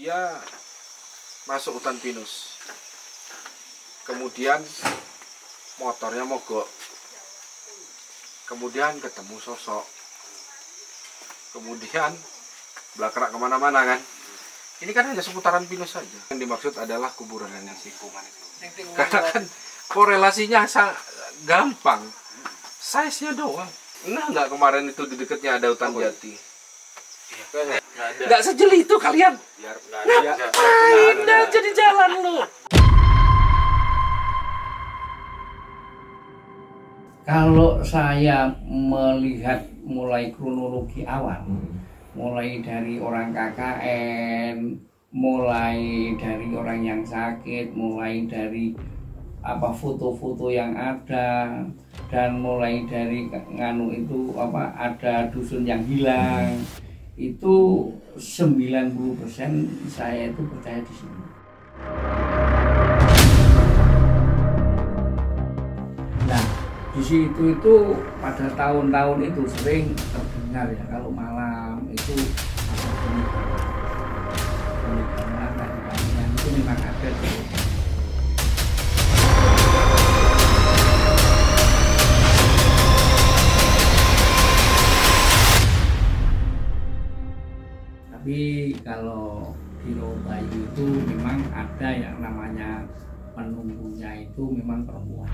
dia masuk hutan pinus. Kemudian motornya mogok. Kemudian ketemu sosok. Kemudian belakrak kemana-mana kan. Ini kan hanya seputaran pinus saja. Yang dimaksud adalah kuburan nenek sikungan itu. Karena kan korelasinya gampang. Size-nya doang. Nah, nggak kemarin itu di dekatnya ada hutan jati. Nggak sejeli itu kalian. Ngapain dah jadi jalan lu? Kalau saya melihat mulai kronologi awal, mulai dari orang KKN, mulai dari orang yang sakit, mulai dari foto-foto yang ada, dan mulai dari nganu itu ada dusun yang hilang, itu 90% saya itu percaya di sini. Nah, di situ itu pada tahun-tahun itu sering terdengar ya, kalau malam itu ada bunyi itu memang ada tuh. Tapi kalau di Bayu itu memang ada yang namanya penunggunya itu memang perempuan.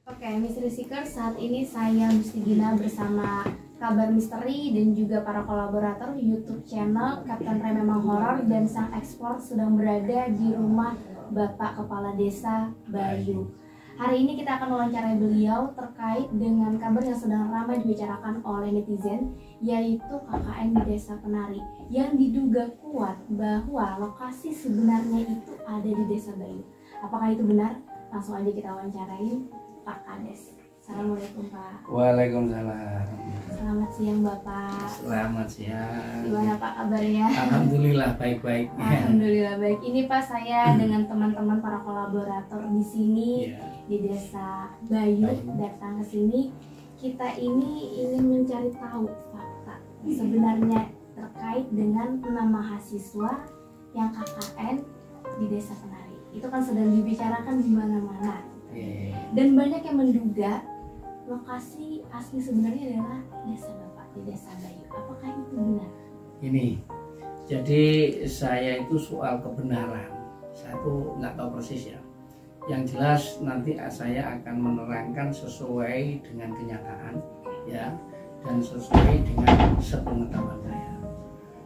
Oke, Misteri Seeker, saat ini saya Gusti Gina bersama Kabar Misteri dan juga para kolaborator YouTube channel Kapten Ray Memang Horor dan Sang Explore sedang berada di rumah Bapak Kepala Desa Bayu. Hari ini kita akan wawancarai beliau terkait dengan kabar yang sedang ramai dibicarakan oleh netizen, yaitu KKN di Desa Penari yang diduga kuat bahwa lokasi sebenarnya itu ada di Desa Bayu. Apakah itu benar? Langsung aja kita wawancarai Pak Kades. Assalamualaikum Pak. Waalaikumsalam. Selamat siang Bapak. Selamat siang. Gimana Pak kabarnya? Alhamdulillah baik-baik. Alhamdulillah baik. Ini Pak, saya dengan teman-teman para kolaborator di sini di Desa Bayu datang ke sini. Kita ini ingin mencari tahu fakta sebenarnya terkait dengan 6 mahasiswa yang KKN di Desa Penari. Itu kan sedang dibicarakan di mana-mana. Dan banyak yang menduga lokasi asli sebenarnya adalah desa Bapak di Desa Bayu. Apakah itu benar? Ini, jadi saya itu soal kebenaran, saya tuh nggak tahu persis ya. Yang jelas nanti saya akan menerangkan sesuai dengan kenyataan, ya, dan sesuai dengan sepengetahuan saya.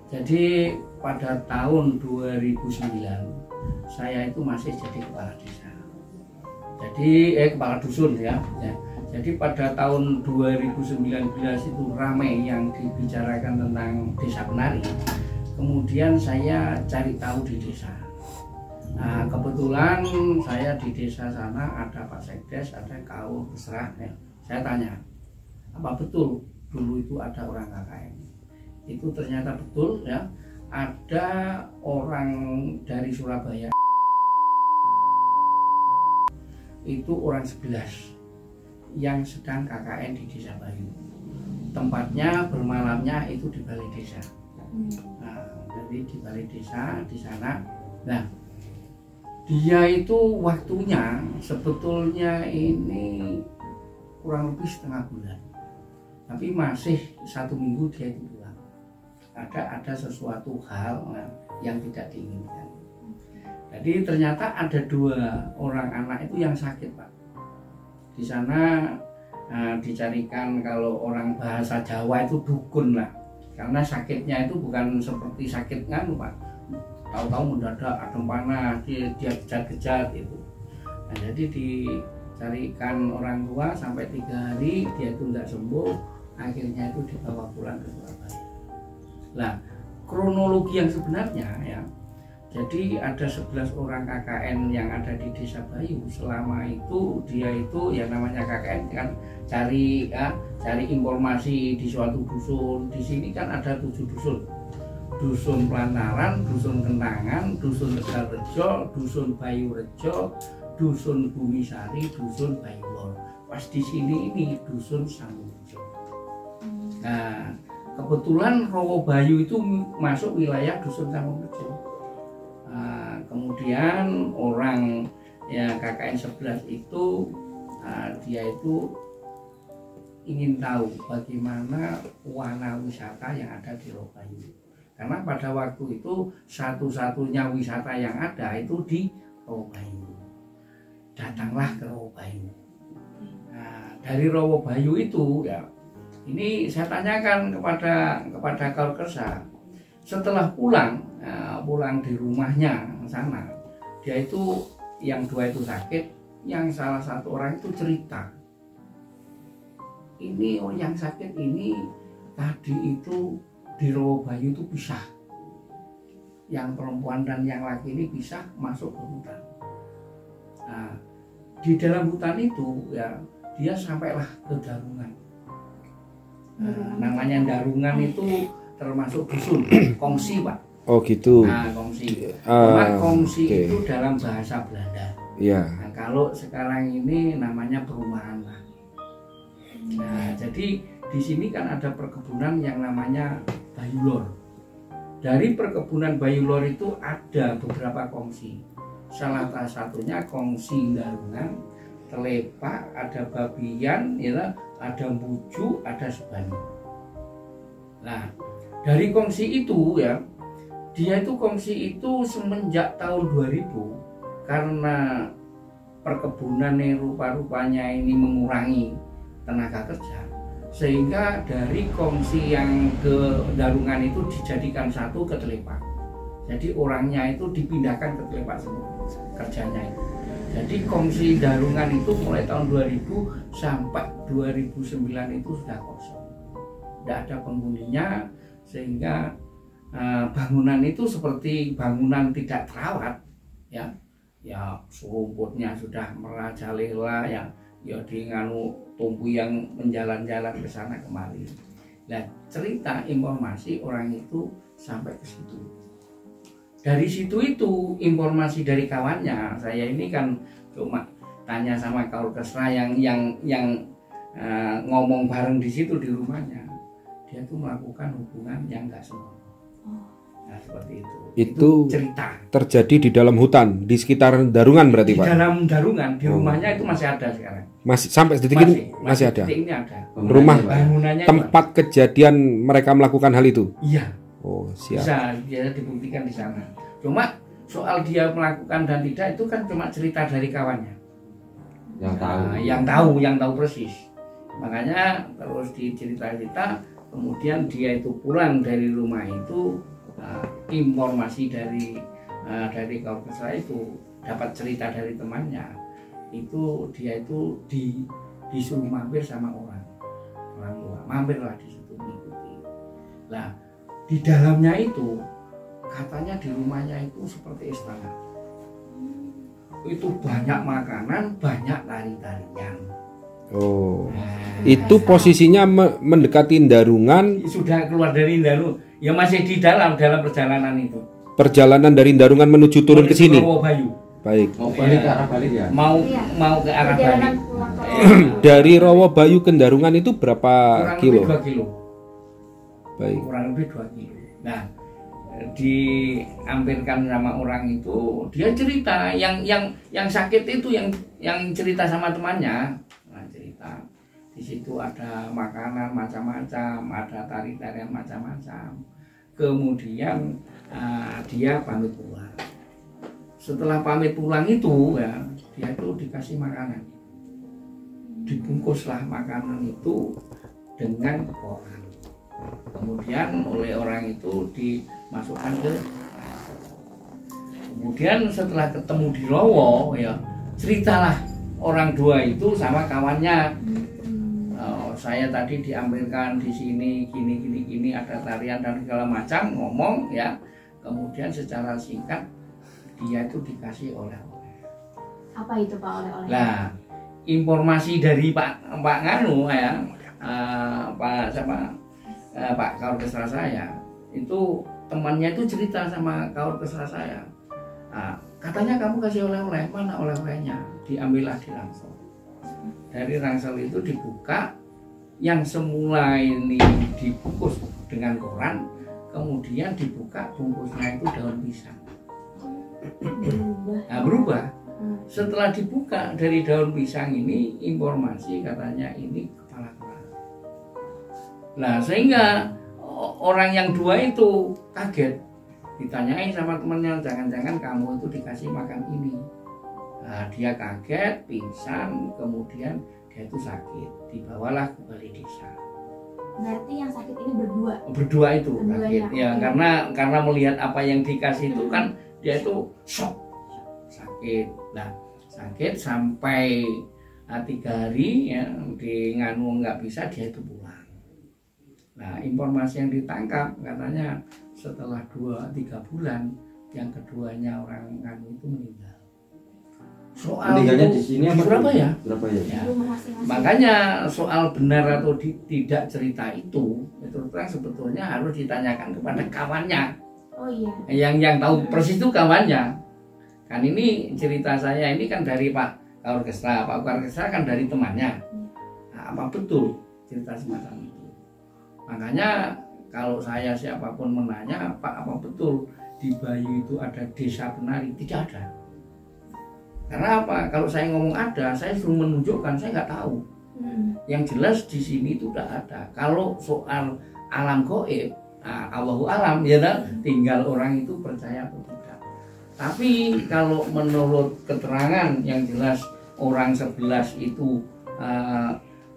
Jadi pada tahun 2009 saya itu masih jadi kepala desa. Jadi kepala dusun ya. Jadi pada tahun 2019 itu ramai yang dibicarakan tentang Desa Penari. Kemudian saya cari tahu di desa. Nah, kebetulan saya di desa sana ada Pak Sekdes, ada Kau Besra. Ya. Saya tanya, apa betul dulu itu ada orang KKN? Itu ternyata betul ya. Ada orang dari Surabaya. Itu orang 11 yang sedang KKN di Desa Bayu. Tempatnya bermalamnya itu di balai desa. Nah, jadi di balai desa di sana. Nah, dia itu waktunya sebetulnya ini kurang lebih setengah bulan, tapi masih 1 minggu dia itu pulang. Ada sesuatu hal yang tidak diinginkan. Jadi ternyata ada 2 orang anak itu yang sakit Pak. Di sana dicarikan, kalau orang bahasa Jawa itu dukun lah. Karena sakitnya itu bukan seperti sakit nganu Pak. Tahu-tahu mendadak adem panas, dia gejat-gejat itu. Nah, jadi dicarikan orang tua sampai 3 hari dia itu tidak sembuh. Akhirnya itu dibawa pulang ke Surabaya. Nah, kronologi yang sebenarnya ya. Jadi ada 11 orang KKN yang ada di Desa Bayu. Selama itu dia itu ya namanya KKN kan cari cari informasi di suatu dusun. Di sini kan ada 7 dusun. Dusun Plantaran, Dusun Kentangan, Dusun Tegalrejo, Dusun Bayurejo, Dusun Bumisari, Dusun Bayulor. Pas di sini ini Dusun Samurjo. Nah, kebetulan Rowobayu itu masuk wilayah Dusun Samurjo. Nah, kemudian orang ya KKN 11 itu dia itu ingin tahu bagaimana warna wisata yang ada di Rowobayu. Karena pada waktu itu satu-satunya wisata yang ada itu di Rowobayu. Datanglah ke Rowobayu. Nah, dari Rowobayu itu ya, ini saya tanyakan kepada Kaurkesa. Setelah pulang di rumahnya sana, dia itu yang 2 itu sakit, yang salah satu orang itu cerita. Ini yang sakit ini tadi itu di Rowobayu itu pisah, yang perempuan dan yang laki ini pisah masuk ke hutan. Nah, di dalam hutan itu ya dia sampailah ke Darungan. Nah, namanya Darungan itu termasuk dusun kongsi, Pak. Oh gitu. Nah, kongsi. Kongsi okay. Itu dalam bahasa Belanda. Iya. Nah, kalau sekarang ini namanya perumahan, Pak. Nah, jadi di sini kan ada perkebunan yang namanya Bayulor. Dari perkebunan Bayulor itu ada beberapa kongsi. Salah satunya kongsi Darungan, Telepak, ada Babian, ya, ada Buju, ada Sebani. Nah, dari kongsi itu ya, dia itu kongsi itu semenjak tahun 2000 karena perkebunan yang rupa-rupanya ini mengurangi tenaga kerja, sehingga dari kongsi yang ke Darungan itu dijadikan satu ke Telepak. Jadi orangnya itu dipindahkan ke Telepak semua kerjanya itu. Jadi kongsi Darungan itu mulai tahun 2000 sampai 2009 itu sudah kosong, tidak ada penghuninya, sehingga bangunan itu seperti bangunan tidak terawat, ya serumputnya sudah merajalela, ya di nganu tumbuh yang menjalan-jalan ke sana kemari. Nah, cerita informasi orang itu sampai ke situ. Dari situ itu informasi dari kawannya, saya ini kan cuma tanya sama Kaurkesra yang ngomong bareng di situ di rumahnya. Dia tuh melakukan hubungan yang enggak senonoh. Nah, seperti itu. Itu cerita terjadi di dalam hutan, di sekitar Darungan berarti, Pak? Di dalam Darungan, di rumahnya itu masih ada sekarang. Masih sampai detik ini masih ada. Detik ini ada. Rumah bangunannya tempat kejadian mereka melakukan hal itu. Iya. Oh, siap. Bisa dia dibuktikan di sana. Cuma soal dia melakukan dan tidak itu kan cuma cerita dari kawannya. Yang tahu persis. Makanya terus dicerita-cerita, kemudian dia itu pulang dari rumah itu, informasi dari Kaurkesra itu dapat cerita dari temannya, itu dia itu disuruh mampir sama orang tua, mampirlah di situ mengikuti. Nah, di dalamnya itu katanya di rumahnya itu seperti istana, itu banyak makanan, banyak tari-tarian. Oh, itu posisinya mendekati Darungan. Sudah keluar dari Darungan, ya masih di dalam perjalanan itu. Perjalanan dari Darungan menuju turun ke sini. Rowobayu. Baik. Mau balik ke arah balik ya? Mau ke arah balik. Dari Rowobayu ke Darungan itu berapa kilo? Kurang lebih 2 kilo. Baik. Kurang lebih 2 kilo. Nah, diampirkan sama orang itu, dia cerita yang sakit itu yang cerita sama temannya. Nah, cerita di situ ada makanan macam-macam, ada tari-tarian macam-macam. Kemudian dia pamit pulang. Setelah pamit pulang itu ya, dia itu dikasih makanan, dibungkuslah makanan itu dengan koran. Kemudian oleh orang itu dimasukkan ke. Kemudian setelah ketemu di Rowo ya, ceritalah orang 2 itu sama kawannya. Saya tadi diambilkan di sini gini ada tarian dan segala macam, ngomong ya. Kemudian secara singkat dia itu dikasih oleh-oleh. Apa itu Pak oleh-oleh? Nah, informasi dari Pak Nganu ya, Pak Kaur Kesra saya itu, temannya itu cerita sama Kaur Kesra saya, katanya kamu kasih oleh-oleh, mana oleh-olehnya? Diambillah di ransel. Dari ransel itu dibuka, yang semula ini dibungkus dengan koran, kemudian dibuka bungkusnya itu daun pisang. Berubah. Setelah dibuka dari daun pisang ini, informasi katanya ini kepala kera. Nah, sehingga orang yang dua itu kaget, ditanyain sama temannya, jangan-jangan kamu itu dikasih makan ini. Nah, dia kaget, pingsan, kemudian dia itu sakit, dibawalah ke balai desa. Berarti yang sakit ini berdua? Berdua itu kaget, ya, okay. karena melihat apa yang dikasih itu kan dia itu shock, sakit. Nah, sakit sampai 3 hari ya, di nganu nggak bisa, dia itu pulang. Nah, informasi yang ditangkap katanya setelah 2-3 bulan yang keduanya orang nganu itu meninggal. Soal meninggalnya di sini apa? Surabaya. Ya. Makanya soal benar atau tidak cerita itu terang sebetulnya harus ditanyakan kepada kawannya. Oh iya. Yang tahu persis itu kawannya. Kan ini cerita saya ini kan dari Pak Kaur Kesra. Pak Kaur Kesra kan dari temannya. Nah, apa betul cerita semacam itu? Makanya kalau saya siapapun menanya, Pak, apa betul di Bayu itu ada desa penari? Tidak ada. Karena apa? Kalau saya ngomong ada, saya suruh menunjukkan, saya nggak tahu. Yang jelas di sini itu tidak ada. Kalau soal alam gaib, Allahu alam, ya kan? Tinggal orang itu percaya atau tidak. Tapi kalau menurut keterangan yang jelas orang 11 itu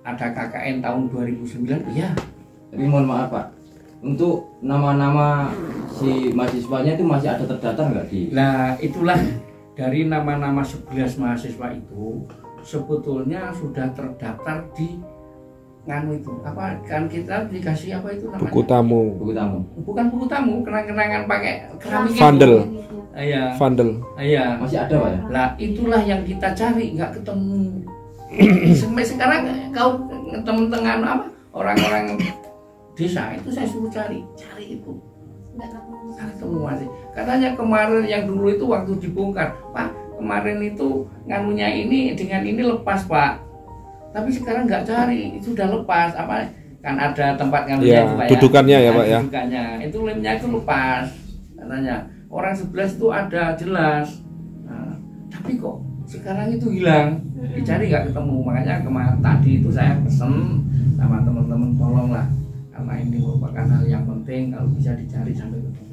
ada KKN tahun 2009, ya. Tapi mohon maaf Pak, untuk nama-nama si mahasiswanya itu masih ada terdaftar nggak di? Nah, itulah. Dari nama-nama 11 mahasiswa itu sebetulnya sudah terdaftar di nganu itu. Apa kan kita dikasih apa itu namanya? Buku tamu. Buku tamu. Bukan buku tamu, kenang-kenangan pakai keramik. Vandel. Iya. Vandel. Iya. Masih ada Pak ya? Lah, itulah yang kita cari, nggak ketemu. Sampai sekarang kau teman-teman apa? Orang-orang desa itu saya suruh cari itu. Nggak ketemu masih. Katanya kemarin yang dulu itu waktu dibongkar, Pak, kemarin itu nganunya ini dengan ini lepas Pak. Tapi sekarang nggak cari, itu sudah lepas. Apa kan ada tempat nganunya Ya, itu Pak ya. dudukannya ya Pak ya. Dudukannya. Itu lemnya itu lepas. Katanya orang 11 itu ada jelas. Nah, tapi kok sekarang itu hilang, dicari nggak ketemu. Makanya kemarin tadi itu saya pesen sama teman-teman, tolonglah, karena ini merupakan hal yang penting, kalau bisa dicari sampai ketemu.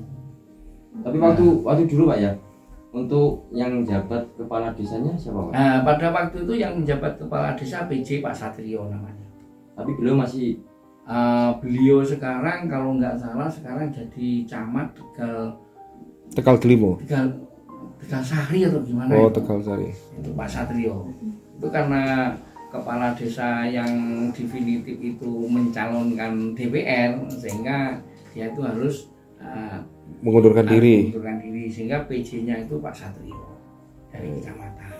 Tapi waktu dulu Pak ya, untuk yang jabat kepala desanya siapa Pak? Nah, pada waktu itu yang menjabat kepala desa PJ Pak Satrio namanya. Tapi beliau masih beliau sekarang kalau nggak salah sekarang jadi camat Tegal Delimo. Tegal Sari atau gimana? Oh, itu? Tegal Sari. Itu Pak Satrio. Itu karena kepala desa yang definitif itu mencalonkan DPR, sehingga dia itu harus Mengundurkan diri. Sehingga PJ-nya itu Pak Satrio dari kecamatan.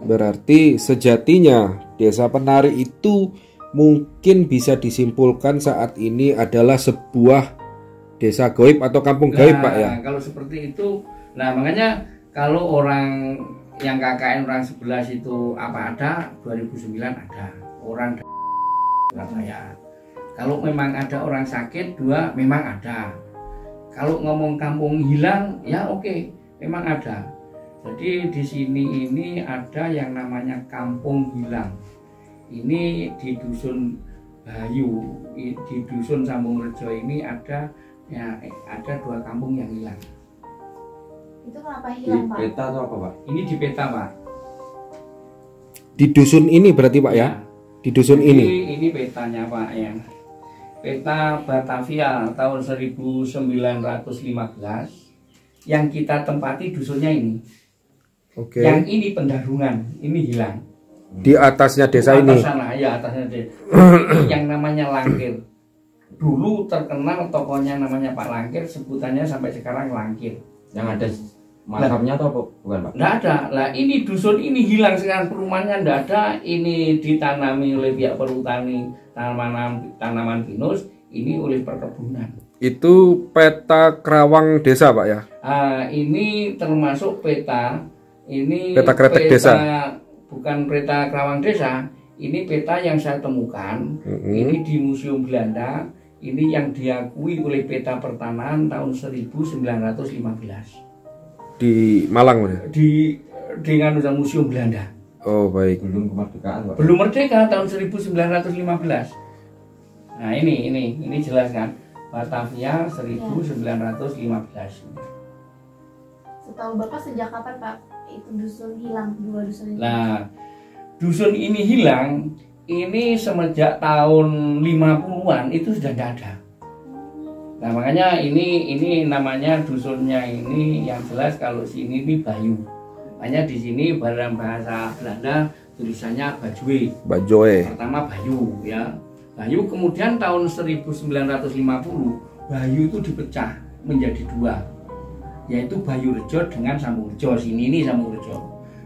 Berarti sejatinya desa penari itu mungkin bisa disimpulkan saat ini adalah sebuah desa gaib atau kampung gaib Pak ya. Kalau seperti itu, nah makanya kalau orang yang KKN orang 11 itu apa ada 2009 ada orang Surabaya. Kalau memang ada orang sakit 2 memang ada. Kalau ngomong kampung hilang ya oke, memang ada. Jadi di sini ini ada yang namanya kampung hilang. Ini di dusun Bayu, di dusun Sambung Rejo ini ada 2 kampung yang hilang. Itu kenapa di hilang Pak? peta atau apa Pak? Ini di peta Pak. Di dusun ini berarti Pak ya? Di dusun Jadi, ini. Ini petanya Pak ya. Peta Batavia tahun 1915 yang kita tempati dusunnya ini. Oke. Yang ini pendarungan, ini hilang. Di atasnya desa ini. Atas sana, ya atasnya desa. Yang namanya Langkir. Dulu terkenal tokonya namanya Pak Langkir, sebutannya sampai sekarang Langkir. Yang ada makamnya atau apa? Bukan Pak? Nggak ada. Lah ini dusun ini hilang sekarang, perumahannya nggak ada. Ini ditanami oleh pihak perhutani tanaman pinus, ini oleh perkebunan. Itu peta kerawang desa Pak ya? Ini termasuk peta. Ini Peta kretek desa. Bukan peta kerawang desa. Ini peta yang saya temukan. Ini di Museum Belanda. Ini yang diakui oleh peta pertanahan tahun 1915 Di Malang Pak? dengan Museum Belanda. Oh baik. Belum kemerdekaan Pak. Belum merdeka tahun 1915. Nah ini jelas kan, Batavia 1915. Setahu Bapak sejak kapan Pak itu dusun hilang, dua dusun ini? Nah, dusun ini hilang ini semenjak tahun 50-an itu sudah tidak ada. Nah makanya ini namanya dusunnya ini yang jelas kalau sini ini Bayu. Makanya di sini dalam bahasa Belanda tulisannya Bajwe. Bajoe. Pertama Bayu ya. Bayu kemudian tahun 1950 Bayu itu dipecah menjadi dua, yaitu Bayu Rejo dengan Sambung Rejo. Sini ini Sambung Rejo.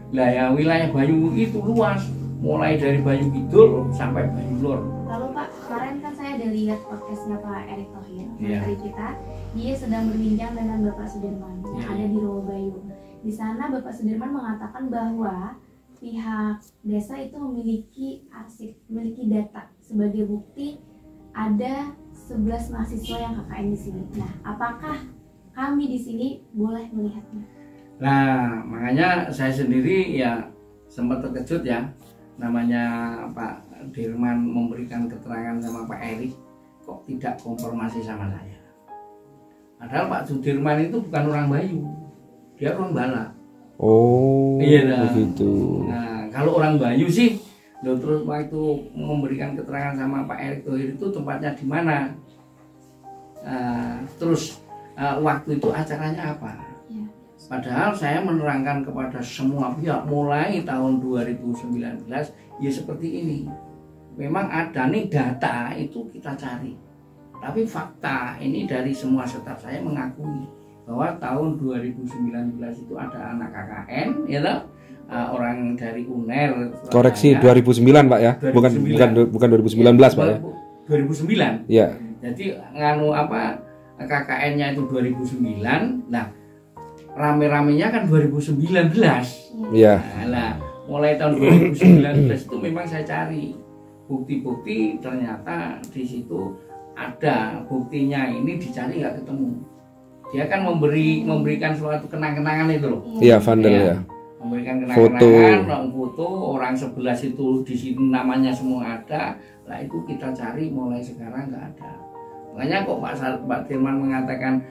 Lah ya wilayah Bayu itu luas, mulai dari Bayu Kidul sampai Bayu Lor. Lalu Pak, kemarin kan saya ada lihat podcastnya Pak Erick Thohir, Iya. menteri kita. Dia sedang berbincang dengan Bapak Sudirman yang Iya. ada di Rawabayu. Di sana Bapak Sudirman mengatakan bahwa pihak desa itu memiliki arsip, memiliki data sebagai bukti ada 11 mahasiswa yang KKN di sini. Nah, apakah kami di sini boleh melihatnya? Nah makanya saya sendiri ya sempat terkejut ya, namanya Pak Dirman memberikan keterangan sama Pak Erick kok tidak konfirmasi sama saya. Padahal Pak Sudirman itu bukan orang Bayu, dia orang Bala. Oh Iya, begitu. Nah kalau orang Bayu sih, loh, terus waktu memberikan keterangan sama Pak Erick Thohir itu tempatnya di mana? Terus waktu itu acaranya apa? Ya. Padahal saya menerangkan kepada semua pihak mulai tahun 2019 ya seperti ini. Memang ada nih data itu kita cari. Tapi fakta ini dari semua staf saya mengakui bahwa tahun 2019 itu ada anak KKN ya toh? Orang dari UNER. Koreksi Surabaya. 2009 Pak ya? 2009. Bukan 2019 Pak ya? 2009. Ya. Jadi nganu apa KKN-nya itu 2009. Nah, rame-ramenya kan 2019. Iya. Nah, mulai tahun 2019 itu memang saya cari bukti-bukti, ternyata di situ ada buktinya, ini dicari nggak ketemu. Dia kan memberikan suatu kenang-kenangan itu loh. Iya, vandal ya. Memberikan Foto. kenang-kenangan, foto orang 11 itu di sini namanya semua ada. Lah itu kita cari mulai sekarang nggak ada. Makanya kok Pak Dirman mengatakan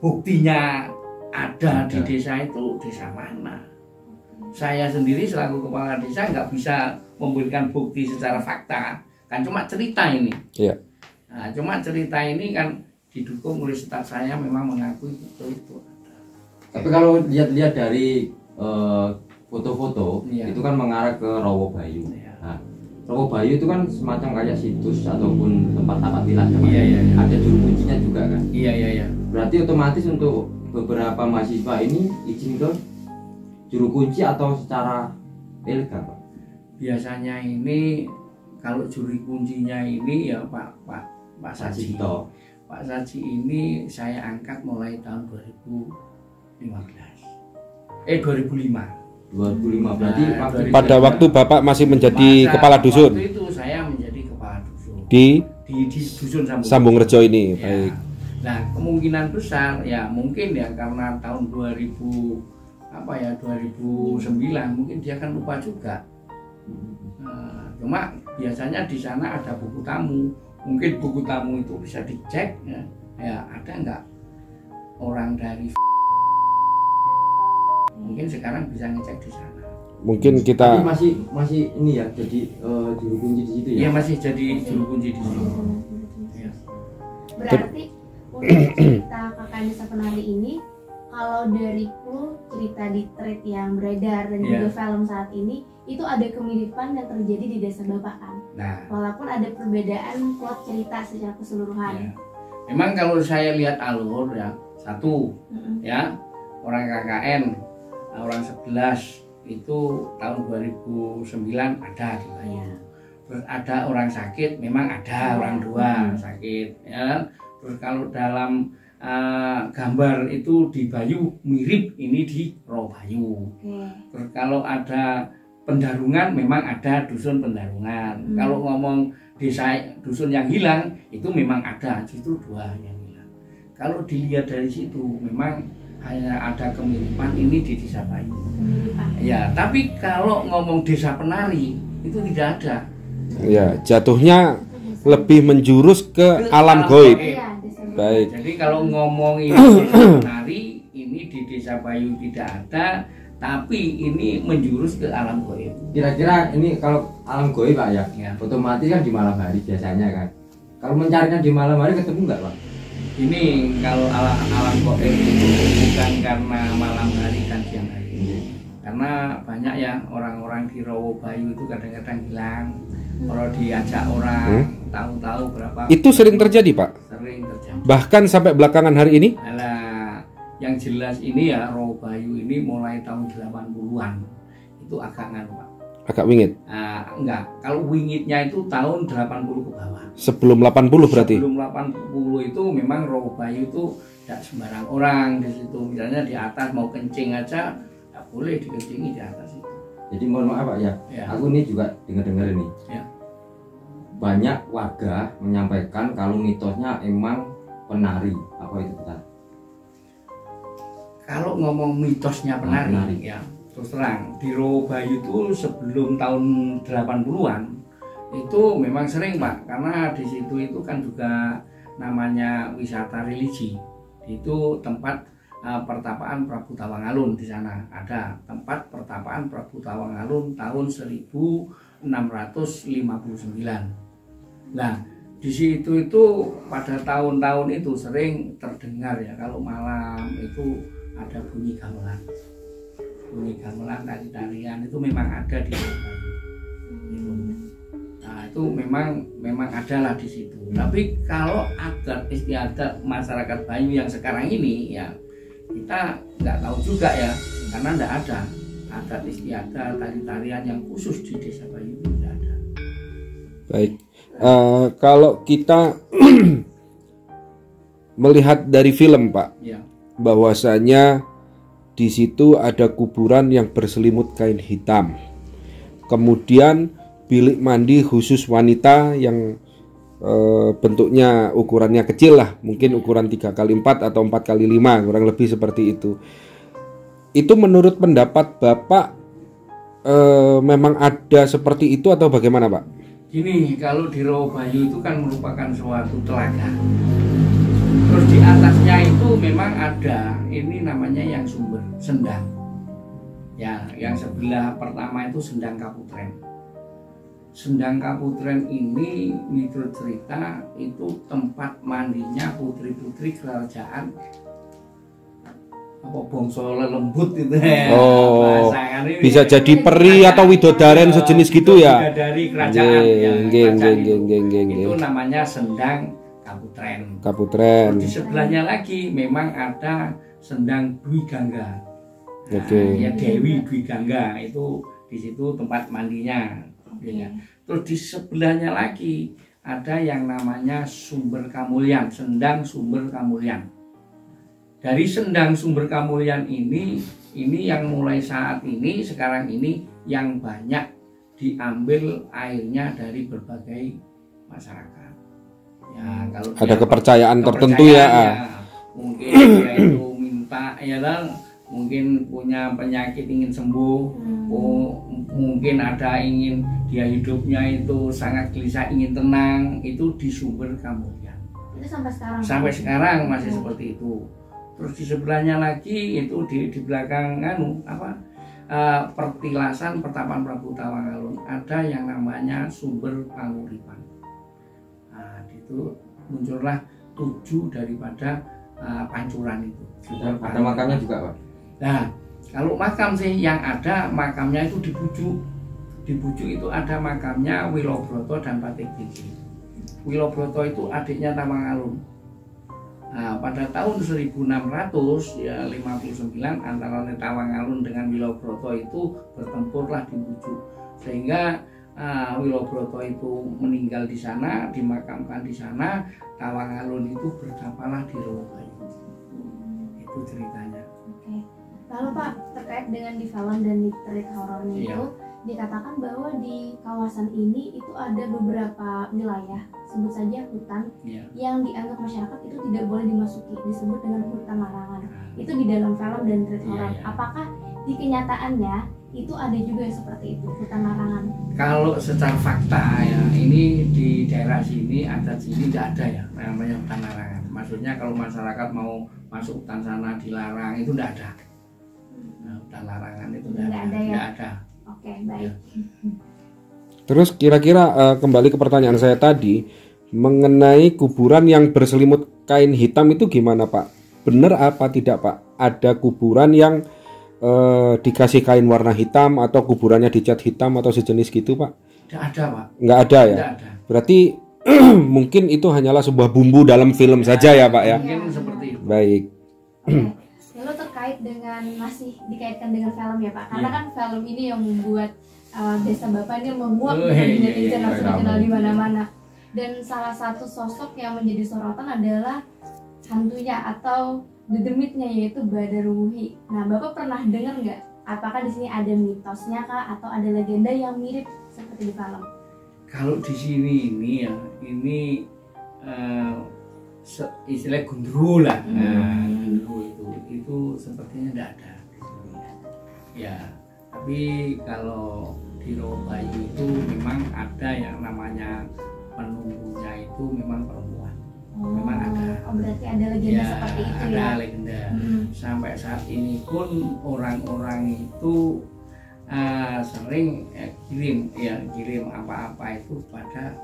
buktinya ada di desa itu, desa mana? Saya sendiri selaku kepala desa nggak bisa memberikan bukti secara fakta, kan cuma cerita ini. Iya. Nah, cuma cerita ini kan didukung oleh staf saya memang mengakui betul itu ada. Tapi kalau lihat-lihat dari foto-foto Iya. itu kan mengarah ke Rawabayu. Iya. Nah, Rawabayu itu kan semacam kayak situs ataupun tempat wilayah. Iya, iya, iya. Ada juru kuncinya juga kan. Iya. Berarti otomatis untuk beberapa mahasiswa ini izin ke juru kunci atau secara ilegal Pak? Biasanya ini kalau juri kuncinya ini ya Pak Saji. Cito. Pak Saji ini saya angkat mulai tahun 2005. 2005 berarti Nah, waktu 2005. Pada waktu Bapak masih menjadi kepala dusun Waktu itu saya menjadi kepala dusun di di dusun Sambung Rejo ini. Ya. Baik. Nah kemungkinan besar ya mungkin ya karena tahun 2009 mungkin dia akan lupa juga. Nah, cuma biasanya di sana ada buku tamu, mungkin buku tamu itu bisa dicek ya ada nggak orang dari mungkin sekarang bisa ngecek di sana. Mungkin Tapi kita masih ini ya jadi juru kunci di situ Iya ya. masih jadi juru kunci di situ. Ya. Berarti untuk cerita KKN Desa Penari ini, kalau dari clue cerita di thread yang beredar dan juga film saat ini, itu ada kemiripan yang terjadi di desa Bapak kan? Nah, Walaupun ada perbedaan plot cerita secara keseluruhan. ya. Memang kalau saya lihat alur ya satu Mm-mm. ya orang KKN, orang 11 itu tahun 2009 ada di Bayu. Terus ada orang sakit, memang ada orang 2 sakit. Ya. Terus kalau dalam gambar itu di Bayu mirip ini di Robayu. Terus kalau ada pendarungan memang ada dusun pendarungan. Kalau ngomong desa dusun yang hilang itu memang ada, justru 2 yang hilang. Kalau dilihat dari situ memang hanya ada kemiripan ini di desa Bayu. Ya, tapi kalau ngomong desa penari itu tidak ada. Ya, jatuhnya lebih menjurus ke alam goib. Baik. Jadi kalau ngomong ini desa penari ini di desa Bayu tidak ada, tapi ini menjurus ke alam goib. Kira-kira ini kalau alam goib Pak ya, otomatis kan di malam hari biasanya kan. Kalau mencarinya di malam hari ketemu nggak Pak? Ini kalau alam goib itu bukan karena malam hari dan siang hari. Karena banyak ya orang-orang di Rowo Bayu itu kadang-kadang hilang. Kalau diajak orang tahu-tahu berapa. Itu sering terjadi Pak? Sering terjadi. Bahkan sampai belakangan hari ini? Alah, yang jelas ini ya Rowo Bayu ini mulai tahun 80-an. Itu agak nganu Pak. Agak wingit? Enggak, kalau wingitnya itu tahun 80 ke bawah. Sebelum 80 berarti? Sebelum 80 itu memang Rowo Bayu itu tidak sembarang orang di situ. Misalnya di atas mau kencing aja, tidak boleh dikencingi di atas itu. Jadi mohon maaf Pak ya, aku ini juga dengar-dengar ini. Ya. Banyak warga menyampaikan kalau mitosnya emang penari, apa itu betul? Kalau ngomong mitosnya penari. Ya. Terus terang di Rowo Bayu itu sebelum tahun 80-an itu memang sering Pak, karena di situ itu kan juga namanya wisata religi. Itu tempat pertapaan Prabu Tawangalun. Di sana ada tempat pertapaan Prabu Tawangalun tahun 1659. Nah, di situ itu pada tahun-tahun itu sering terdengar ya kalau malam itu ada bunyi gamelan. Bunyi gamelan, tari-tarian itu memang ada di Bayu. Nah, itu memang adalah di situ. Tapi kalau adat istiadat masyarakat Bayu yang sekarang ini ya kita nggak tahu juga ya, karena nggak ada adat istiadat tari-tarian yang khusus di desa Bayu, tidak ada. Baik. Kalau kita melihat dari film Pak, Ya. bahwasanya di situ ada kuburan yang berselimut kain hitam. Kemudian bilik mandi khusus wanita yang bentuknya ukurannya kecil lah, mungkin ukuran 3x4 atau 4x5, kurang lebih seperti itu. Itu menurut pendapat Bapak memang ada seperti itu atau bagaimana Pak? Gini, kalau di Rowo Bayu itu kan merupakan suatu telaga. Terus di atasnya itu memang ada, ini namanya yang sumber, sendang. Ya, yang sebelah pertama itu Sendang Kaputren. Sendang Kaputren ini menurut cerita itu tempat mandinya putri-putri kerajaan apa bangsa lelembut itu. Oh, ini bisa jadi peri atau widodaren sejenis gitu ya. Dari kerajaan Geng. itu namanya Sendang Kaputren. Kaputren. Di sebelahnya lagi memang ada Sendang Dwi Gangga. Oke. Ya Dewi Dwi Gangga itu di situ tempat mandinya. Ya. Terus di sebelahnya lagi ada yang namanya Sumber Kamulyan, Sendang Sumber Kamulyan. Dari Sendang Sumber Kamulyan ini yang mulai saat ini sekarang ini yang banyak diambil airnya dari berbagai masyarakat. Ya, kalau Ada kepercayaan tertentu ya. Mungkin dia itu minta ya lah, mungkin punya penyakit ingin sembuh, mungkin ada ingin dia hidupnya itu sangat gelisah ingin tenang, itu di Sumber Kamulyan. Itu sampai sekarang. Sampai sekarang masih seperti itu. Terus di sebelahnya lagi itu di belakang pertilasan pertapaan Prabu Tawangalun ada yang namanya Sumber Panguripan. Nah, itu muncullah 7 daripada pancuran itu. Ada makamnya juga Pak? Nah, kalau makam sih yang ada makamnya itu di Bujuk. Di Bujuk itu ada makamnya Wilobroto dan Patik Gigi. Wilobroto itu adiknya Tawangalun. Nah, pada tahun 1600 ya 59 antara Tawangalun dengan Wilobroto itu bertempurlah di Bujuk, sehingga Wilobroto itu meninggal di sana, dimakamkan di sana. Tawangalun itu berdampaklah di Rawabayu. Itu ceritanya. Oke. Lalu Pak, terkait dengan di film dan di treat horornya Iya. itu dikatakan bahwa di kawasan ini itu ada beberapa wilayah, sebut saja hutan, Ya. yang dianggap masyarakat itu tidak boleh dimasuki, disebut dengan hutan larangan. Itu di dalam film dan treat Iya, horor. iya. Apakah di kenyataannya itu ada juga yang seperti itu, hutan larangan? Kalau secara fakta ya, ini di daerah sini, adat sini tidak ada ya namanya hutan larangan. Maksudnya kalau masyarakat mau masuk hutan sana dilarang, itu tidak ada. Nah, hutan larangan itu tidak Nggak ada. ada ya? Nggak ada. Oke, baik. Terus kira-kira kembali ke pertanyaan saya tadi mengenai kuburan yang berselimut kain hitam itu gimana Pak? Benar apa tidak Pak? Ada kuburan yang dikasih kain warna hitam atau kuburannya dicat hitam atau sejenis gitu Pak? Tidak ada Pak. Nggak ada ya? Tidak ada. Berarti mungkin itu hanyalah sebuah bumbu dalam film saja ya Pak ya? Mungkin seperti itu. Baik. Oke. Lalu terkait dengan, masih dikaitkan dengan film ya Pak, karena Iya. kan film ini yang membuat Desa Bapak ini menguap Oh, di iya, netizen, iya, langsung iya. dikenal di mana-mana. Dan salah satu sosok yang menjadi sorotan adalah hantunya atau dedemitnya, yaitu Badarumuhi. Nah, Bapak pernah dengar nggak? Apakah di sini ada mitosnya kah atau ada legenda yang mirip seperti di film? Kalau di sini ini ya, ini istilah gundru lah. Nah, gundru itu sepertinya tidak ada di sini. Ya, tapi kalau di Rawabayu itu memang ada yang namanya penunggunya itu memang perempuan. Memang ada. Oh, berarti ada legenda Ya, seperti itu ada ya? legenda. Hmm. Sampai saat ini pun orang-orang itu sering kirim apa-apa itu pada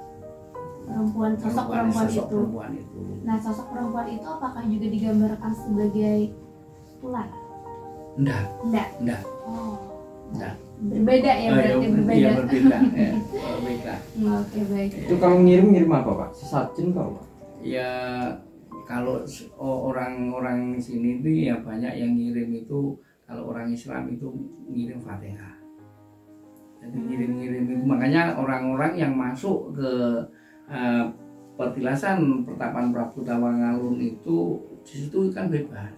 Perempuan, sosok perempuan sosok itu. perempuan itu. Nah, sosok perempuan itu apakah juga digambarkan sebagai ular? Enggak, Enggak. Oh, enggak. berbeda ya, berarti berbeda. Iya, berbeda. Ya, berbeda. Oke, baik. Itu kalau ngirim apa Pak? Sesajen kau Pak? Ya kalau orang-orang sini itu ya banyak yang ngirim itu, kalau orang Islam itu ngirim Fatihah. Jadi ngirim-ngirim itu, makanya orang-orang yang masuk ke petilasan pertapan Prabu Tawangalun itu di situ kan bebas.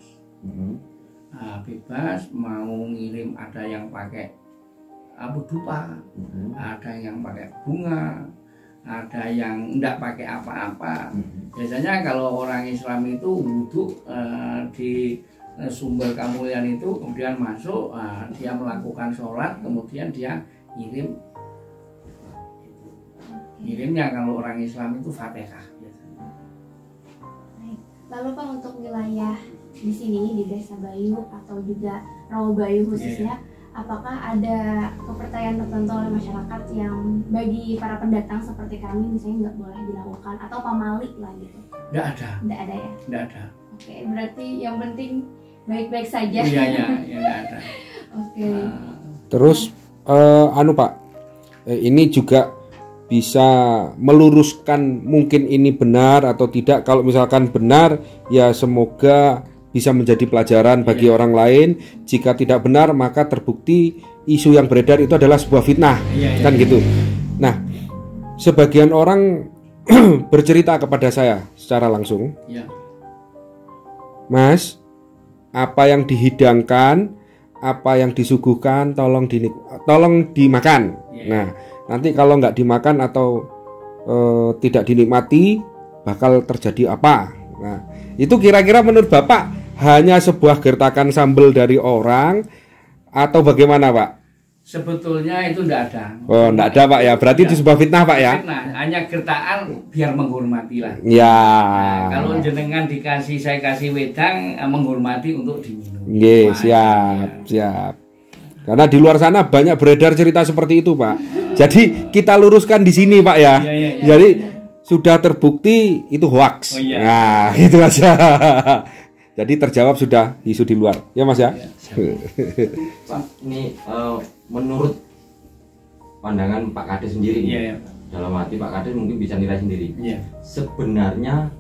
Nah, bebas mau ngirim, ada yang pakai abu dupa, ada yang pakai bunga, ada yang enggak pakai apa-apa. Biasanya kalau orang Islam itu wudhu di sumber Kamulian itu, kemudian masuk, dia melakukan sholat, kemudian dia ngirimnya kalau orang Islam itu Fatihah biasanya. Baik. Lalu Pak, untuk wilayah di sini di Desa Bayu atau juga Rawabayu khususnya, apakah ada kepercayaan tertentu oleh masyarakat yang bagi para pendatang seperti kami misalnya nggak boleh dilakukan, atau pamali lah gitu? Enggak ada, Nggak ada ya? enggak ada. Oke, berarti yang penting baik-baik saja. Iya, ya, enggak ada. Oke. Terus Pak, ini juga bisa meluruskan mungkin ini benar atau tidak. Kalau misalkan benar, ya semoga bisa menjadi pelajaran bagi orang lain. Jika tidak benar, maka terbukti isu yang beredar itu adalah sebuah fitnah, kan gitu. Nah, sebagian orang bercerita kepada saya secara langsung, Ya. Mas, apa yang dihidangkan, apa yang disuguhkan, tolong dimakan. Nah, nanti kalau nggak dimakan atau tidak dinikmati, bakal terjadi apa? Nah, itu kira-kira menurut Bapak hanya sebuah gertakan sambal dari orang atau bagaimana Pak? Sebetulnya itu enggak ada. Oh, enggak ada Pak ya, berarti itu sebuah fitnah Pak ya? Fitnah, hanya gertaan biar menghormati lah. Ya. Nah, kalau jenengan dikasih, saya kasih wedang, menghormati untuk diminum. Yes, siap. Karena di luar sana banyak beredar cerita seperti itu Pak. Jadi kita luruskan di sini Pak ya. Iya. Jadi sudah terbukti itu hoax. Oh, iya. Nah, itu aja. Jadi terjawab sudah isu di luar. Ya Mas ya. Pak, ini menurut pandangan Pak Kades sendiri nih, Iya. dalam hati Pak Kades mungkin bisa nilai sendiri. Iya. Sebenarnya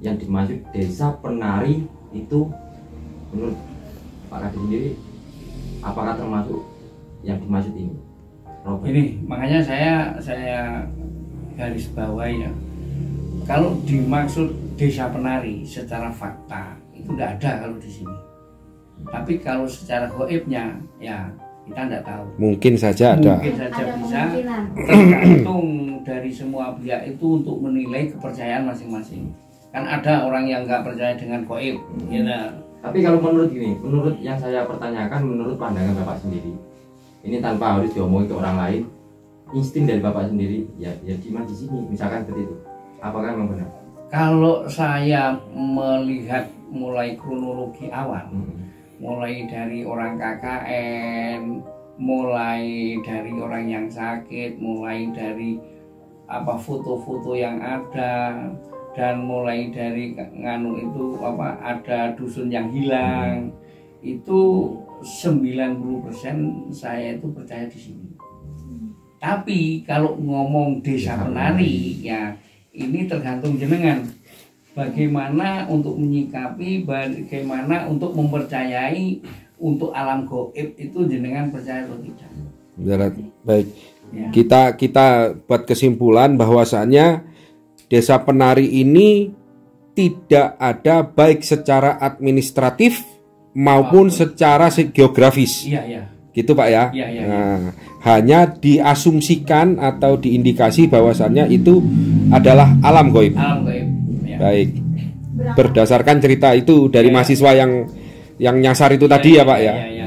yang dimaksud desa penari itu menurut Pak Kadis sendiri apakah termasuk yang dimaksud ini? Robert. Ini makanya saya garis bawahi ya. Kalau dimaksud desa penari secara fakta itu tidak ada kalau di sini. Tapi kalau secara goibnya ya kita tidak tahu. Mungkin saja ada. Mungkin saja Ada bisa. kemungkinan. Tergantung dari semua pihak itu untuk menilai kepercayaan masing-masing. Kan ada orang yang nggak percaya dengan goib, ya. Tapi kalau menurut gini, menurut yang saya pertanyakan, menurut pandangan Bapak sendiri, ini tanpa harus diomongin ke orang lain, insting dari Bapak sendiri, ya di sini, misalkan seperti itu. Apakah memang benar? Kalau saya melihat mulai kronologi awal, mulai dari orang KKN, mulai dari orang yang sakit, mulai dari apa foto-foto yang ada, dan mulai dari nganu itu apa ada dusun yang hilang, itu 90% saya itu percaya di sini. Tapi kalau ngomong desa penari ya ini tergantung jenengan. Bagaimana untuk menyikapi, bagaimana untuk mempercayai untuk alam gaib itu jenengan percaya atau tidak. Baik. Ya. Kita buat kesimpulan bahwasannya desa penari ini tidak ada baik secara administratif maupun secara geografis. Iya, iya. Gitu Pak ya. Iya, iya, Nah, hanya diasumsikan atau diindikasi bahwasannya itu adalah alam gaib. Alam gaib. Ya. Baik. Berangkat- Berdasarkan cerita itu dari Ya. mahasiswa yang nyasar itu tadi ya Pak ya. Iya.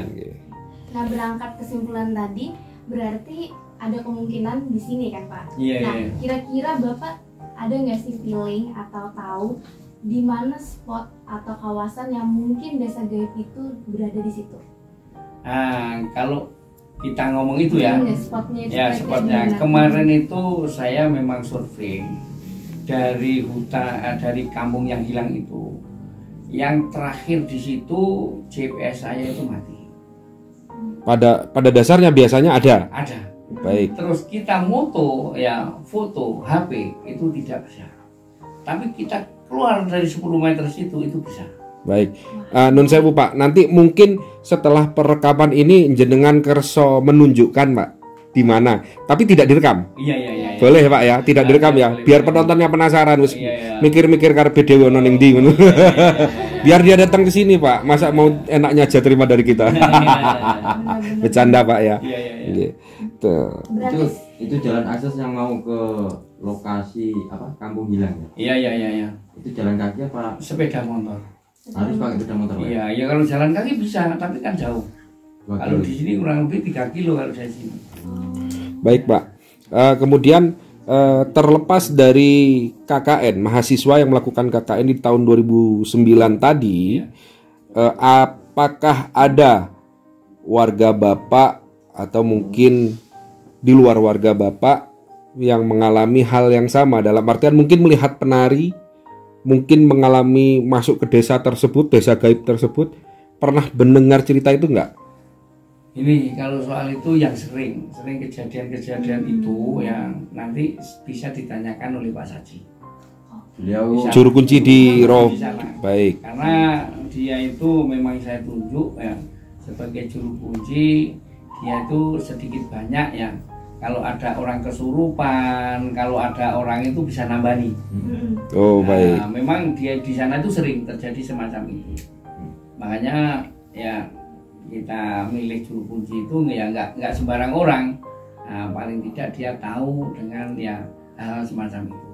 Nah, berangkat kesimpulan tadi berarti ada kemungkinan di sini kan Pak. Iya, Nah, iya. kira-kira Bapak ada nggak sih feeling atau tahu di mana spot atau kawasan yang mungkin desa gaib itu berada di situ? Nah, kalau kita ngomong itu ya, Ada nggak spotnya itu? ya kira-kira spotnya di mana? kemarin itu saya memang survei dari hutan, dari kampung yang hilang itu. Yang terakhir di situ GPS saya itu mati. Pada dasarnya biasanya ada. Ada. Baik. Terus kita foto HP itu tidak bisa. Tapi kita keluar dari 10 meter situ itu bisa. Baik. Nun sewu Pak, nanti mungkin setelah perekaman ini jenengan kerso menunjukkan Pak di mana, tapi tidak direkam. Iya. Boleh Pak ya, tidak direkam ya. Boleh, Biar boleh. penontonnya penasaran wis Iya. mikir-mikir karepe dhewe ono ning ndi ngono. Biar dia datang ke sini Pak. Masa mau enaknya aja terima dari kita. Benar-benar. Bercanda Pak ya. Iya. Gitu. Berarti Itu jalan akses yang mau ke lokasi apa kampung hilang ya? Iya. Itu jalan kaki apa Sepeda motor. harus pakai sepeda motor Pak? Iya, ya kalau jalan kaki bisa, tapi kan jauh. 2 Kalau kilo. di sini kurang lebih 3 kilo kalau dari sini. Baik Pak. Kemudian terlepas dari KKN, mahasiswa yang melakukan KKN di tahun 2009 tadi, apakah ada warga Bapak atau mungkin di luar warga Bapak yang mengalami hal yang sama, dalam artian mungkin melihat penari, mungkin mengalami masuk ke desa tersebut, desa gaib tersebut, pernah mendengar cerita itu enggak? Ini kalau soal itu yang sering kejadian-kejadian itu yang nanti bisa ditanyakan oleh Pak Saji. Beliau Bisa. Juru kunci di Rob. Di sana. Baik. Karena dia itu memang saya tunjuk ya sebagai juru kunci, dia itu sedikit banyak ya. Kalau ada orang kesurupan, kalau ada orang itu bisa nambani. Oh, baik. Nah, memang dia di sana itu sering terjadi semacam itu. Makanya ya kita milih juru kunci itu ya nggak sembarang orang. Nah, paling tidak dia tahu dengan ya hal semacam itu.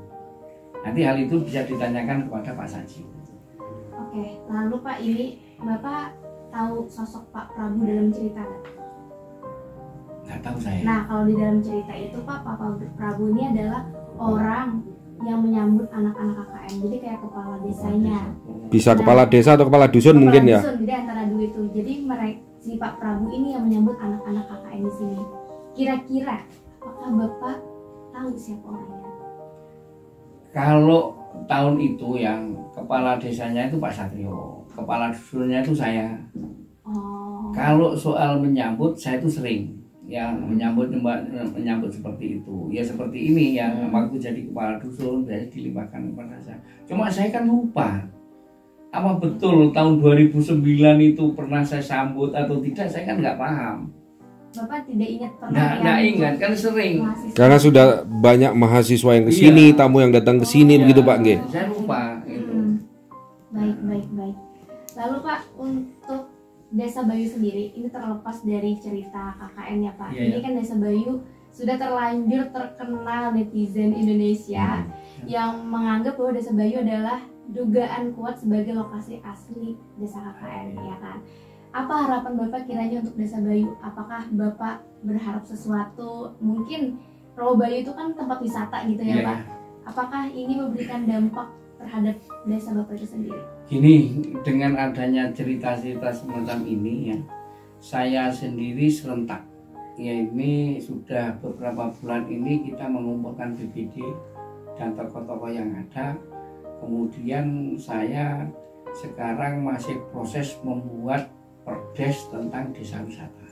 Nanti hal itu bisa ditanyakan kepada Pak Saji. Oke, lalu Pak ini Bapak tahu sosok Pak Prabu dalam cerita nggak? Nggak tahu saya. Nah, kalau di dalam cerita itu Pak Prabu ini adalah orang yang menyambut anak-anak KKN. Jadi kayak kepala desanya. Bisa kepala desa atau kepala dusun mungkin ya. Dusun, jadi antara dua itu. Jadi mereka si Pak Prabu ini yang menyambut anak-anak KKN di sini. Kira-kira apakah Bapak tahu siapa orangnya? Kalau tahun itu yang kepala desanya itu Pak Satrio, kepala dusunnya itu saya. Oh. Kalau soal menyambut saya itu sering yang menyambut seperti itu. Ya seperti ini ya, waktu jadi kepala dusun biasanya dilimpahkan kepada saya. Cuma saya kan lupa apa betul tahun 2009 itu pernah saya sambut atau tidak, saya kan nggak paham. Bapak tidak ingat pernah Nggak ingat, kan sering. Karena sudah banyak mahasiswa yang kesini, Iya. tamu yang datang ke sini, begitu Pak Nggih. Saya lupa gitu. Baik. Lalu Pak, untuk Desa Bayu sendiri, ini terlepas dari cerita KKN ya Pak. Iya, Ini kan Desa Bayu sudah terlanjur terkenal netizen Indonesia yang menganggap bahwa Desa Bayu adalah dugaan kuat sebagai lokasi asli Desa KKN, ya kan? Apa harapan Bapak kiranya untuk Desa Bayu? Apakah Bapak berharap sesuatu? Mungkin Rawa Bayu itu kan tempat wisata gitu ya Iya, Pak. Apakah ini memberikan dampak terhadap Desa Bapak itu sendiri? Gini, dengan adanya cerita-cerita semacam ini ya, saya sendiri serentak. Ya ini sudah beberapa bulan ini kita mengumpulkan BPD dan tokoh-tokoh yang ada. Kemudian saya sekarang masih proses membuat perdes tentang desa wisata.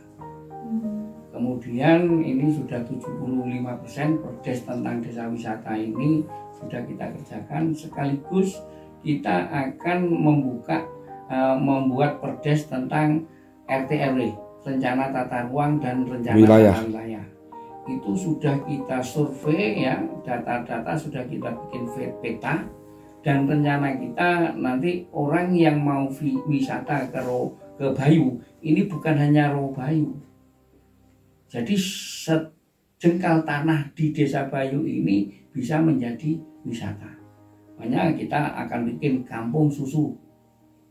Kemudian ini sudah 75% perdes tentang desa wisata ini sudah kita kerjakan, sekaligus kita akan membuat perdes tentang RT/RW, rencana tata ruang dan rencana tata wilayah. Itu sudah kita survei ya, data-data sudah kita bikin peta, dan rencana kita nanti orang yang mau wisata ke Bayu ini bukan hanya Rawa Bayu. Jadi sejengkal tanah di Desa Bayu ini bisa menjadi wisata. Makanya kita akan bikin kampung susu,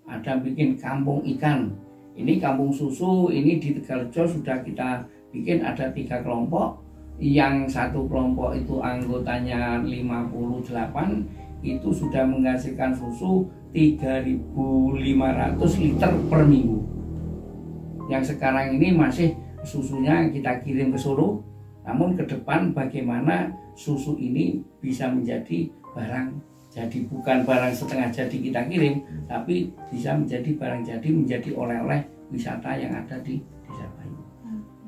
ada bikin kampung ikan. Ini kampung susu ini di Tegalrejo sudah kita bikin ada 3 kelompok. Yang satu kelompok itu anggotanya 58, itu sudah menghasilkan susu 3.500 liter per minggu. Yang sekarang ini masih susunya kita kirim ke Solo, namun ke depan bagaimana susu ini bisa menjadi barang jadi, bukan barang setengah jadi kita kirim, tapi bisa menjadi barang jadi, menjadi oleh-oleh wisata yang ada di Desa Bayu.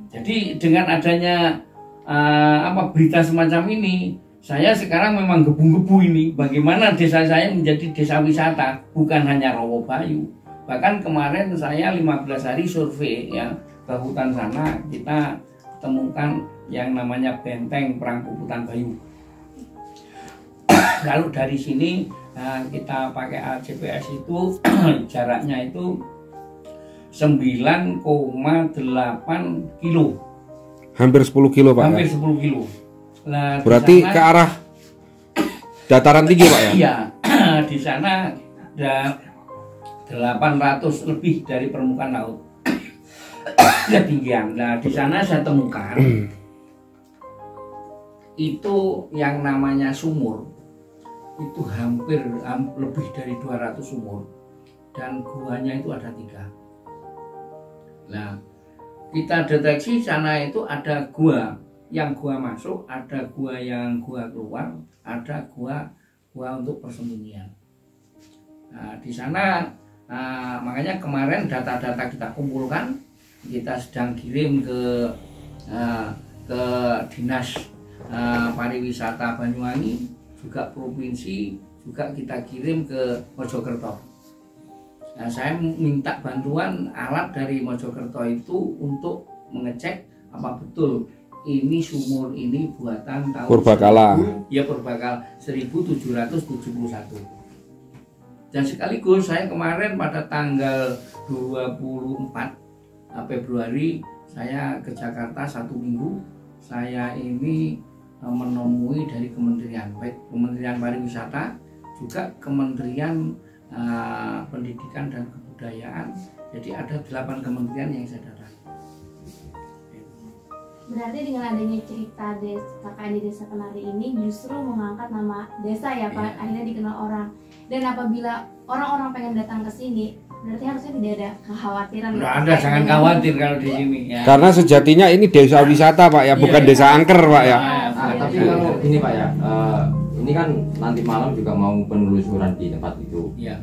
Jadi dengan adanya berita semacam ini, saya sekarang memang gebu-gebu ini bagaimana desa saya menjadi desa wisata, bukan hanya Rawa Bayu. Bahkan kemarin saya 15 hari survei ya ke hutan sana, kita temukan yang namanya benteng Perang Puputan Bayu. Lalu dari sini kita pakai GPS itu jaraknya itu 9,8 kilo. Hampir 10 kilo Pak. Hampir Ya? 10 kilo. Nah, Berarti sana, ke arah dataran tinggi Pak ya? Iya, di sana ada 800 lebih dari permukaan laut. Ketinggian. Nah, di sana saya temukan itu yang namanya sumur. Itu hampir lebih dari 200 sumur, dan guanya itu ada 3. Nah, kita deteksi sana itu ada gua, yang gua masuk, ada gua yang gua keluar, ada gua untuk persembunyian. Nah, di sana makanya kemarin data-data kita kumpulkan, kita sedang kirim ke Dinas Pariwisata Banyuwangi, juga provinsi, juga kita kirim ke Mojokerto. Nah, saya minta bantuan alat dari Mojokerto itu untuk mengecek apa betul ini sumur ini buatan tahun Purbakala. Purbakala 1771. Dan sekaligus saya kemarin pada tanggal 24 Februari saya ke Jakarta 1 minggu. Saya ini menemui dari kementerian, baik Kementerian Pariwisata, juga Kementerian Pendidikan dan Kebudayaan. Jadi ada 8 kementerian yang saya datangi. Berarti dengan adanya cerita KKN di Desa Penari ini justru mengangkat nama desa ya Pak, akhirnya dikenal orang. Dan apabila orang-orang pengen datang ke sini, berarti harusnya tidak ada kekhawatiran. Nggak ada, jangan khawatir kalau di sini ya. Karena sejatinya ini desa wisata Pak ya, bukan desa angker Pak ya. Tapi kalau gini Pak ya, ini kan nanti malam juga mau penelusuran di tempat itu. Iya.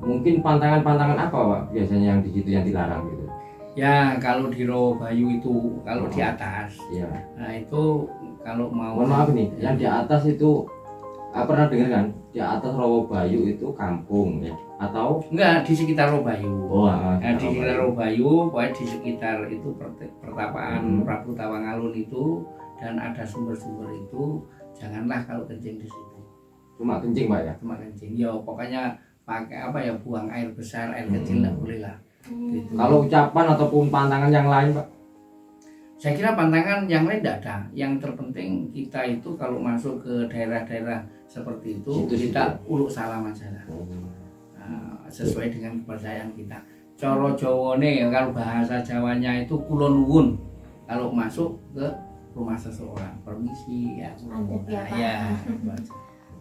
Mungkin pantangan-pantangan apa Pak biasanya yang di situ yang dilarang gitu? Ya kalau di Rawabayu itu kalau di atas. Iya. Nah itu kalau mau. Mohon maaf nih, yang di atas itu pernah dengar kan? Di atas Rawabayu itu kampung ya? Atau Enggak, di sekitar Rawabayu. oh, Nah, di sekitar Rawabayu, pokoknya di sekitar itu pertapaan Prabu Tawangalun itu dan ada sumber-sumber itu, janganlah kalau kencing di situ. cuma kencing Pak ya? Cuma kencing. Ya pokoknya pakai apa ya, buang air besar, air kecil enggak boleh lah. Gitu. Kalau ucapan ataupun pantangan yang lain Pak? Saya kira pantangan yang lain tidak ada. Yang terpenting kita itu kalau masuk ke daerah-daerah seperti itu, kita uluk salaman saja. Nah, sesuai dengan kepercayaan kita. Coro Jawane kalau bahasa Jawanya itu kulon nuwun. Kalau masuk ke rumah seseorang, permisi ya. Adat ya, Pak. Ya.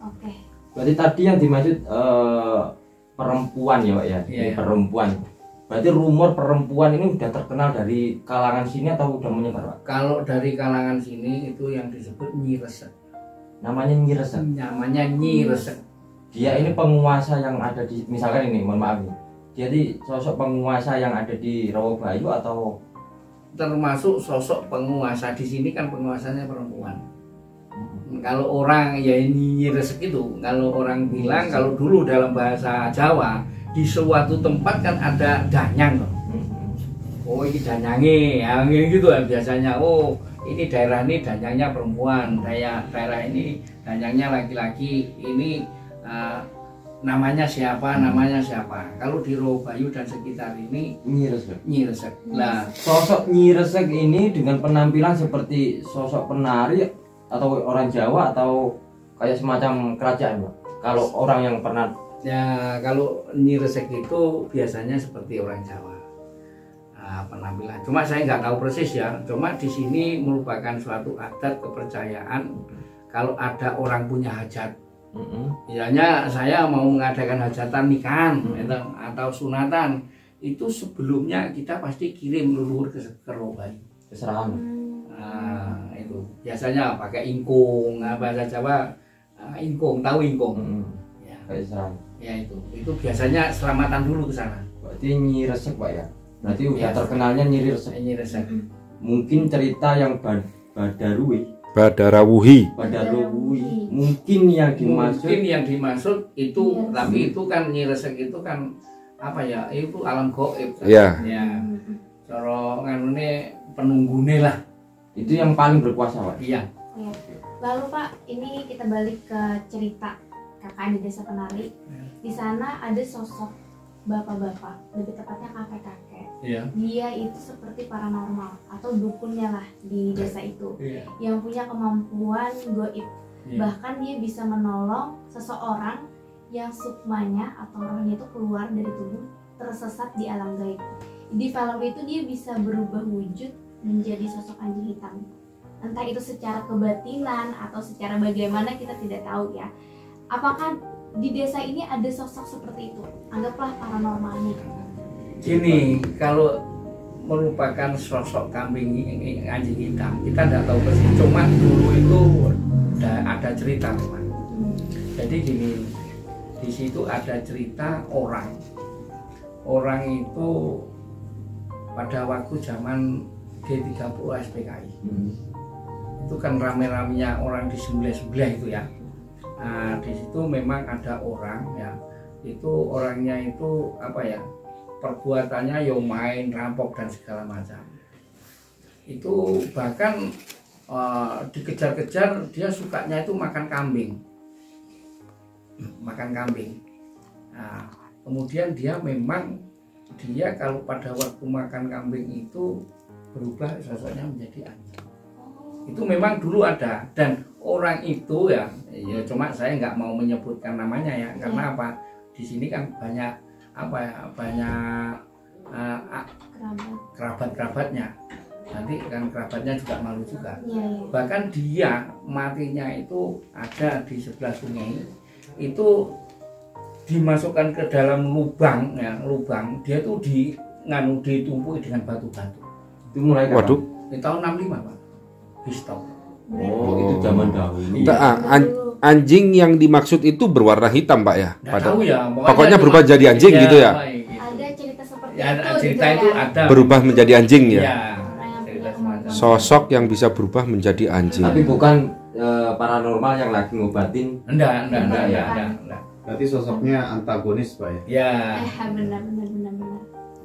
Oke. Berarti tadi yang dimaksud perempuan ya Pak ya? Iya. Perempuan. Berarti rumor perempuan ini udah terkenal dari kalangan sini atau udah menyebar Pak? Kalau dari kalangan sini itu yang disebut Nyi Resek. Namanya Nyi Resek. Namanya Nyi Resek. Dia ini penguasa yang ada di, misalkan ini, mohon maaf nih. Jadi sosok penguasa yang ada di Rawabayu atau Termasuk sosok penguasa di sini kan penguasanya perempuan. Kalau orang ya Nyi Resek itu, kalau orang bilang kalau dulu dalam bahasa Jawa di suatu tempat kan ada danyang loh. Oh ini danyange, ya gitu ya biasanya. Oh ini daerah ini danyangnya perempuan, daerah ini danyangnya laki-laki. Ini namanya siapa? Namanya siapa? Kalau di Rawabayu dan sekitar ini Nyi Resek. Nyi Resek. Nah, Sosok Nyi Resek ini dengan penampilan seperti sosok penari atau orang Jawa atau kayak semacam kerajaan Pak? Kalau orang yang pernah ya kalau Nyi Resek itu biasanya seperti orang Jawa penampilan. Cuma saya nggak tahu persis ya. Cuma di sini merupakan suatu adat kepercayaan kalau ada orang punya hajat. Misalnya saya mau mengadakan hajatan nikahan atau sunatan, itu sebelumnya kita pasti kirim leluhur ke Rawabayu. keserahan. Nah, itu biasanya pakai ingkung, bahasa Jawa ingkung, tahu ingkung? Ya. Kayak keserahan. Ya itu biasanya selamatan dulu ke sana. Berarti Nyi Resek Pak ya? Berarti udah Ya. terkenalnya Nyi Resek. Nyi Resek. Mungkin cerita yang Badarawuhi. Badarui mungkin yang dimaksud Mungkin yang dimaksud itu, Iya. tapi itu kan Nyi Resek itu kan apa ya? Itu alam gaib. Kan? Iya. Ya. Cara nganune penunggune lah. itu yang paling berkuasa Pak. Iya. Iya. Lalu Pak, ini kita balik ke cerita kakak di Desa Penari. Di sana ada sosok bapak-bapak, lebih tepatnya kakek-kakek. Iya. Dia itu seperti paranormal atau dukunnya lah di desa itu, Iya. yang punya kemampuan goib. Iya. Bahkan dia bisa menolong seseorang yang sukmanya atau rohnya itu keluar dari tubuh, tersesat di alam gaib. Di film itu dia bisa berubah wujud menjadi sosok anjing hitam. Entah itu secara kebatinan atau secara bagaimana kita tidak tahu ya. Apakah di desa ini ada sosok seperti itu? Anggaplah paranormalnya. Gini, kalau merupakan sosok kambing anjing hitam, kita tidak tahu persis. Cuma dulu itu ada cerita memang. Jadi gini, di situ ada cerita orang itu pada waktu zaman G30 SPKI. Itu kan rame-ramenya orang di sebelah itu ya. Nah, di situ memang ada orang ya. Itu orangnya itu apa ya? Perbuatannya yo main, rampok dan segala macam. Itu bahkan dikejar-kejar, dia sukanya itu makan kambing. Nah, kemudian dia kalau pada waktu makan kambing itu berubah sosoknya menjadi anjing. Itu memang dulu ada, dan orang itu ya cuma saya nggak mau menyebutkan namanya ya, karena apa? Di sini kan banyak kerabat-kerabatnya. Nanti kan kerabatnya juga malu juga. Bahkan dia matinya itu ada di sebelah sungai. Itu dimasukkan ke dalam lubang, dia tuh ditumpuk dengan batu-batu. Itu mulai kapan? Waduh. Di tahun 65 Pak. Di stop. Oh, itu zaman dahulu. Anjing yang dimaksud itu berwarna hitam Pak ya? Nggak tahu ya. Pokoknya berubah jadi anjing gitu ya? Ada cerita seperti seperti Ya, itu cerita gitu itu ya. ada. Berubah menjadi anjing ya. Ya, Orang yang cerita punya semacam. kemampuan. Sosok yang bisa berubah menjadi anjing. Tapi bukan paranormal yang lagi ngobatin. Enggak Enggak, ya, bukan. enggak. Berarti sosoknya antagonis Pak ya? Ya, Benar.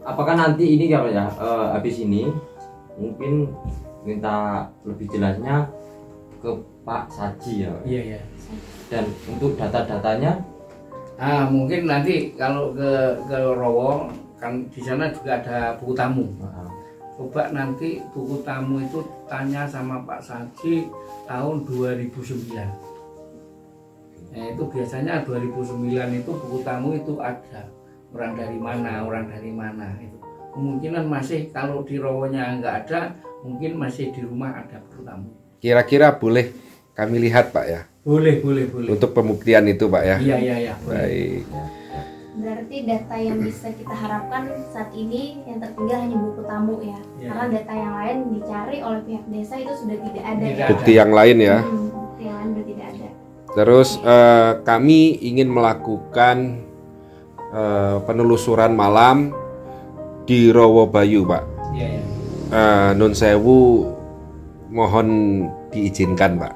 Apakah nanti ini kalau ya habis ini mungkin minta lebih jelasnya ke Pak Saji ya. iya ya. Dan untuk data-datanya Mungkin nanti kalau ke Rowo kan di sana juga ada buku tamu. Coba nanti buku tamu itu tanya sama Pak Saji tahun 2009. Nah, itu biasanya 2009 itu buku tamu itu ada orang dari mana itu. Kemungkinan masih kalau di Rowonya nggak ada, mungkin masih di rumah ada buku tamu. Kira-kira boleh kami lihat Pak ya, Boleh. untuk pembuktian itu Pak ya. Iya. Baik. Berarti data yang bisa kita harapkan saat ini yang tertinggal hanya buku tamu ya. Ya. Karena data yang lain dicari oleh pihak desa itu sudah tidak ada Tidak ya. ada. Bukti yang lain ya. Bukti yang lain sudah tidak ada. Terus kami ingin melakukan penelusuran malam di Rowo Bayu Pak. Iya. Nun sewu, mohon diizinkan Pak.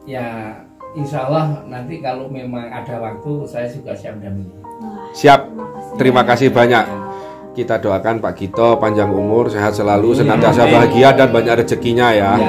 Ya, insya Allah nanti kalau memang ada waktu saya juga siap dampingi. Wah, Siap. Terima kasih Ya. banyak. Kita doakan Pak Gito panjang umur, sehat selalu, senantiasa bahagia dan banyak rezekinya ya. Ya.